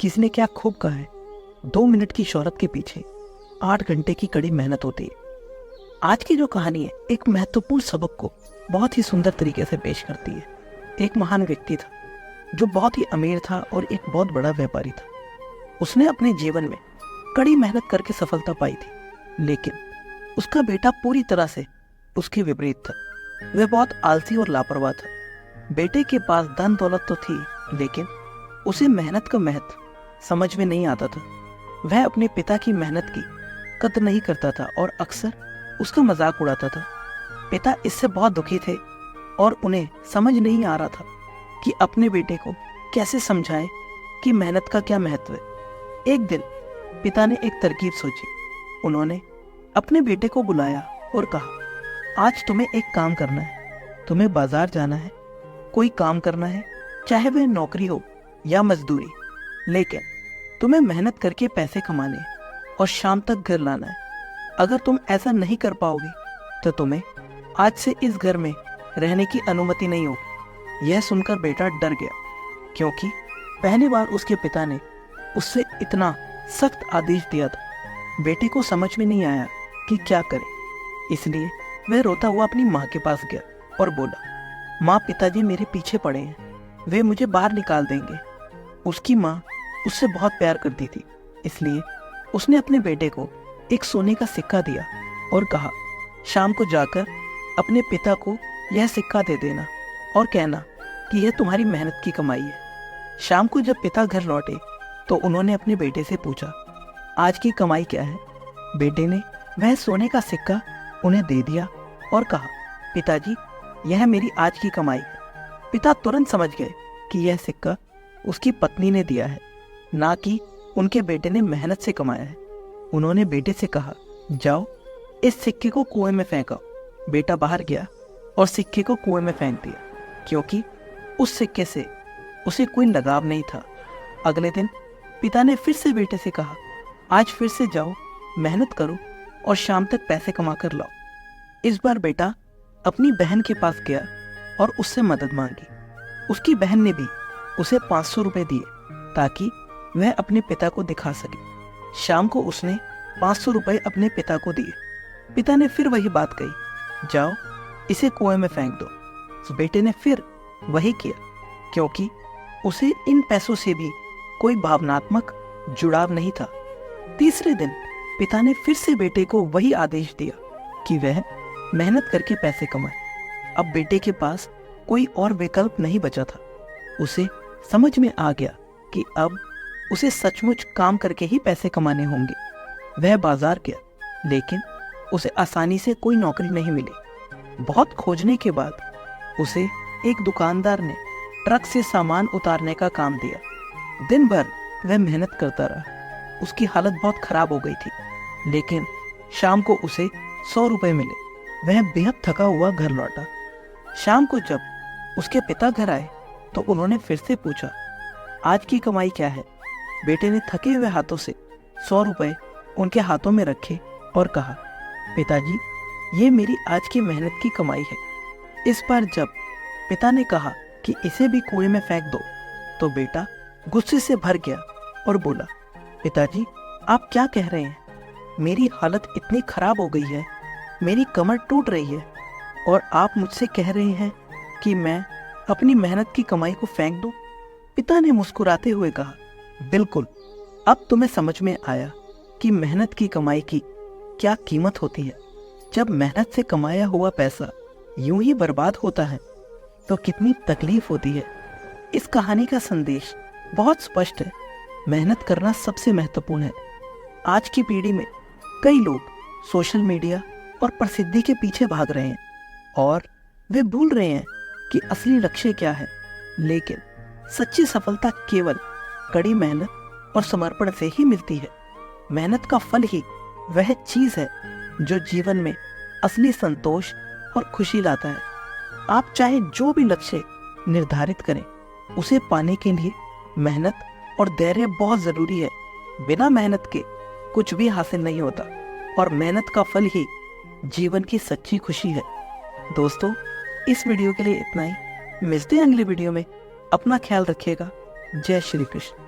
किसी ने क्या खूब कहा है, 2 मिनट की शोहरत के पीछे 8 घंटे की कड़ी मेहनत होती है। आज की जो कहानी है एक महत्वपूर्ण सबक को बहुत ही सुंदर तरीके से पेश करती है। एक महान व्यक्ति था जो बहुत ही अमीर था और एक बहुत बड़ा व्यापारी था। उसने अपने जीवन में कड़ी मेहनत करके सफलता पाई थी, लेकिन उसका बेटा पूरी तरह से उसके विपरीत था। वह बहुत आलसी और लापरवाह था। बेटे के पास धन दौलत तो थी, लेकिन उसे मेहनत का महत्व समझ में नहीं आता था। वह अपने पिता की मेहनत की कदर नहीं करता था और अक्सर उसका मजाक उड़ाता था। पिता इससे बहुत दुखी थे और उन्हें समझ नहीं आ रहा था कि अपने बेटे को कैसे समझाएं कि मेहनत का क्या महत्व है। एक दिन पिता ने एक तरकीब सोची। उन्होंने अपने बेटे को बुलाया और कहा, आज तुम्हें एक काम करना है। तुम्हें बाजार जाना है, कोई काम करना है, चाहे वह नौकरी हो या मजदूरी, लेकिन तुम्हें मेहनत करके पैसे कमाने हैं और शाम तक घर लाना है। अगर तुम ऐसा नहीं कर पाओगे तो तुम्हें आज से इस घर में रहने की अनुमति नहीं होगी। यह सुनकर बेटा डर गया, क्योंकि पहली बार उसके पिता ने उससे इतना सख्त आदेश दिया था। बेटे को समझ में नहीं आया कि क्या करे, इसलिए वह रोता हुआ अपनी माँ के पास गया और बोला, माँ, पिताजी मेरे पीछे पड़े हैं, वे मुझे बाहर निकाल देंगे। उसकी माँ उससे बहुत प्यार करती थी, इसलिए उसने अपने बेटे को एक सोने का सिक्का दिया और कहा, शाम को जाकर अपने पिता को यह सिक्का दे देना और कहना कि यह तुम्हारी मेहनत की कमाई है। शाम को जब पिता घर लौटे तो उन्होंने अपने बेटे से पूछा, आज की कमाई क्या है? बेटे ने वह सोने का सिक्का उन्हें दे दिया और कहा, पिताजी, यह मेरी आज की कमाई है। पिता तुरंत समझ गए कि यह सिक्का उसकी पत्नी ने दिया है, ना कि उनके बेटे ने मेहनत से कमाया है। उन्होंने बेटे से कहा, जाओ इस सिक्के को कुएं में फेंको। बेटा बाहर गया और सिक्के को कुएं में फेंक दिया, क्योंकि उस सिक्के से उसे कोई लगाव नहीं था। अगले दिन पिता ने फिर से बेटे से कहा, आज फिर से जाओ, मेहनत करो और शाम तक पैसे कमा कर लाओ। इस बार बेटा अपनी बहन के पास गया और उससे मदद मांगी। उसकी बहन ने भी उसे 500 रुपए दिए ताकि वह अपने पिता को दिखा सके। शाम को उसने 500 रुपए अपने पिता को दिए। पिता ने फिर वही बात कही, जाओ इसे कुएं में फेंक दो। तो बेटे ने फिर वही किया, क्योंकि उसे इन पैसों से भी कोई भावनात्मक जुड़ाव नहीं था। तीसरे दिन पिता ने फिर से बेटे को वही आदेश दिया कि वह मेहनत करके पैसे कमाए। अब बेटे के पास कोई और विकल्प नहीं बचा था। उसे समझ में आ गया कि अब उसे सचमुच काम करके ही पैसे कमाने होंगे। वह बाजार गया, लेकिन उसे आसानी से कोई नौकरी नहीं मिली। बहुत खोजने के बाद उसे एक दुकानदार ने ट्रक से सामान उतारने का काम दिया। दिन भर वह मेहनत करता रहा। उसकी हालत बहुत खराब हो गई थी, लेकिन शाम को उसे 100 रुपए मिले। वह बेहद थका हुआ घर लौटा। शाम को जब उसके पिता घर आए तो उन्होंने फिर से पूछा, आज की कमाई क्या है? बेटे ने थके हुए हाथों से 100 रुपए उनके हाथों में रखे और कहा, पिताजी, ये मेरी आज की मेहनत की कमाई है। इस बार जब पिता ने कहा कि इसे भी कुएं में फेंक दो, तो बेटा गुस्से से भर गया और बोला, पिताजी, आप क्या कह रहे हैं? मेरी हालत इतनी खराब हो गई है, मेरी कमर टूट रही है, और आप मुझसे कह रहे हैं कि मैं अपनी मेहनत की कमाई को फेंक दूं? पिता ने मुस्कुराते हुए कहा, बिल्कुल, अब तुम्हें समझ में आया कि मेहनत की कमाई की क्या कीमत होती है। जब मेहनत से कमाया हुआ पैसा यूं ही बर्बाद होता है तो कितनी तकलीफ होती है। इस कहानी का संदेश बहुत स्पष्ट है। मेहनत करना सबसे महत्वपूर्ण है। आज की पीढ़ी में कई लोग सोशल मीडिया और प्रसिद्धि के पीछे भाग रहे हैं और वे भूल रहे हैं कि असली लक्ष्य क्या है। लेकिन सच्ची सफलता केवल कड़ी मेहनत और समर्पण से ही मिलती है। मेहनत का फल ही वह चीज है जो जीवन में असली संतोष और खुशी लाता है। आप चाहे जो भी लक्ष्य निर्धारित करें, उसे पाने के लिए मेहनत और धैर्य बहुत जरूरी है। बिना मेहनत के कुछ भी हासिल नहीं होता और मेहनत का फल ही जीवन की सच्ची खुशी है। दोस्तों, इस वीडियो के लिए इतना ही। मिलते हैं अगले वीडियो में। अपना ख्याल रखिएगा। जय श्री कृष्ण।